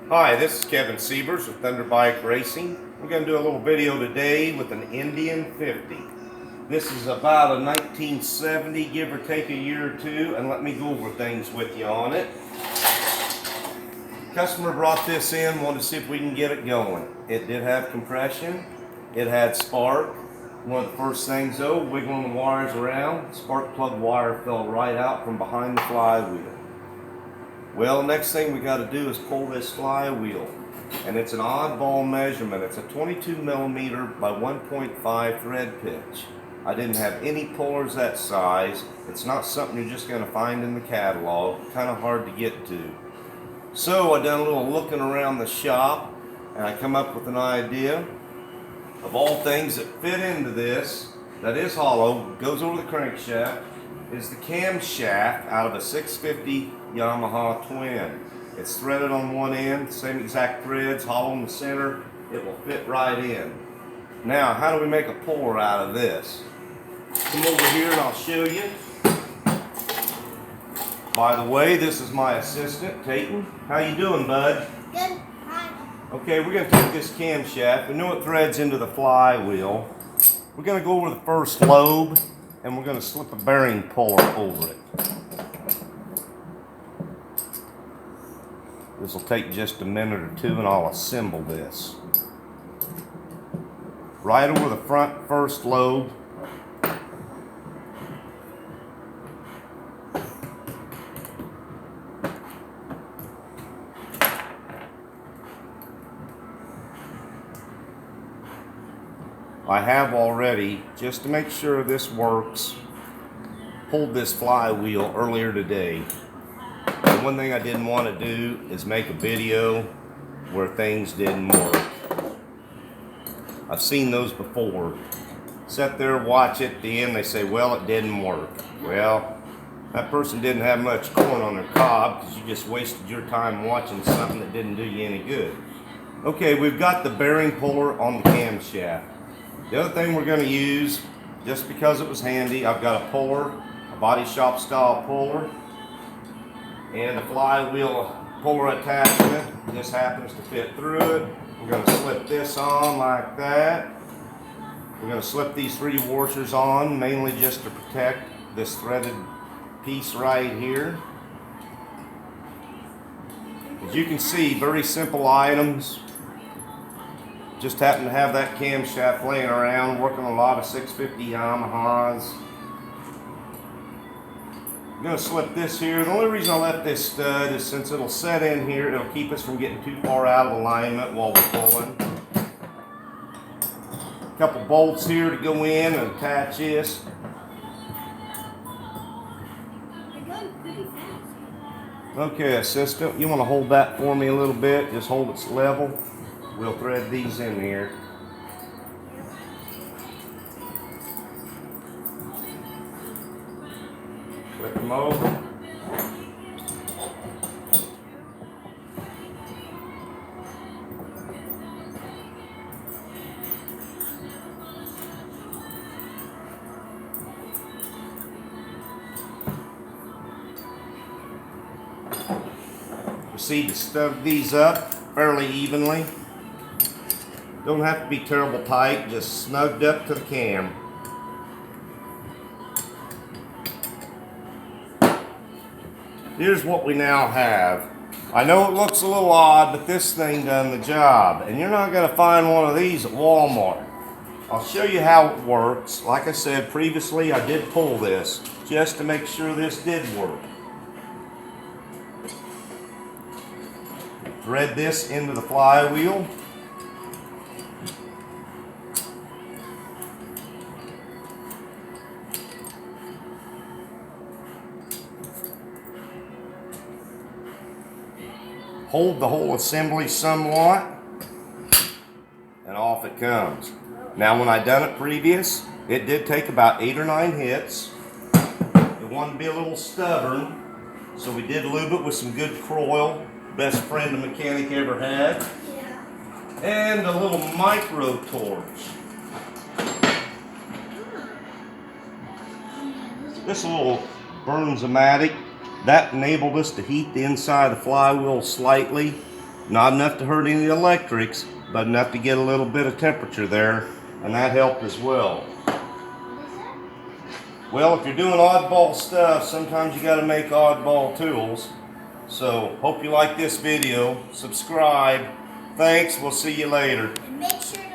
Hi, this is Kevin Sievers with Thunderbike Racing. We're going to do a little video today with an Indian 50. This is about a 1970, give or take a year or two, and let me go over things with you on it. Customer brought this in, wanted to see if we can get it going. It did have compression, it had spark. One of the first things though, wiggling the wires around, spark plug wire fell right out from behind the flywheel. Well, next thing we got to do is pull this flywheel, and it's an oddball measurement. It's a 22 millimeter by 1.5 thread pitch. I didn't have any pullers that size. It's not something you're just going to find in the catalog. Kind of hard to get to. So I done a little looking around the shop, and I come up with an idea of all things that fit into this. That is hollow, goes over the crankshaft. Is the camshaft out of a 650 Yamaha twin. It's threaded on one end, same exact threads, hollow in the center. It will fit right in. Now, how do we make a puller out of this? Come over here and I'll show you. By the way, this is my assistant, Tayton. How you doing, bud? Good. Hi. Okay, we're going to take this camshaft. We know it threads into the flywheel. We're going to go over the first lobe, and we're going to slip a bearing puller over it. This will take just a minute or two, and I'll assemble this. Right over the front first lobe. I have already, just to make sure this works, pulled this flywheel earlier today. And one thing I didn't want to do is make a video where things didn't work. I've seen those before. Sit there, watch it, at the end they say, well, it didn't work. Well, that person didn't have much corn on their cob because you just wasted your time watching something that didn't do you any good. Okay, we've got the bearing puller on the camshaft. The other thing we're going to use, just because it was handy, I've got a puller, a body shop style puller, and a flywheel puller attachment. This happens to fit through it. We're going to slip this on like that. We're going to slip these three washers on, mainly just to protect this threaded piece right here. As you can see, very simple items. Just happen to have that camshaft laying around, working a lot of 650 Yamahas. I'm going to slip this here. The only reason I left this stud is since it'll set in here, it'll keep us from getting too far out of alignment while we're pulling. A couple bolts here to go in and attach this. You're going pretty fast. Okay, assistant, you want to hold that for me a little bit? Just hold it level. We'll thread these in here. Flip them over. Proceed to stuff these up fairly evenly. Don't have to be terrible tight, just snugged up to the cam. Here's what we now have. I know it looks a little odd, but this thing done the job. And you're not going to find one of these at Walmart. I'll show you how it works. Like I said previously, I did pull this just to make sure this did work. Thread this into the flywheel. Hold the whole assembly somewhat, and off it comes. Now when I done it previous, it did take about 8 or 9 hits. It wanted to be a little stubborn, so we did lube it with some good Kroil, best friend a mechanic ever had, and a little micro torch. This little Burns-O-Matic, that enabled us to heat the inside of the flywheel slightly. Not enough to hurt any of the electrics, but enough to get a little bit of temperature there, and that helped as well. Well, if you're doing oddball stuff, sometimes you got to make oddball tools. So, hope you like this video. Subscribe. Thanks. We'll see you later. And make sure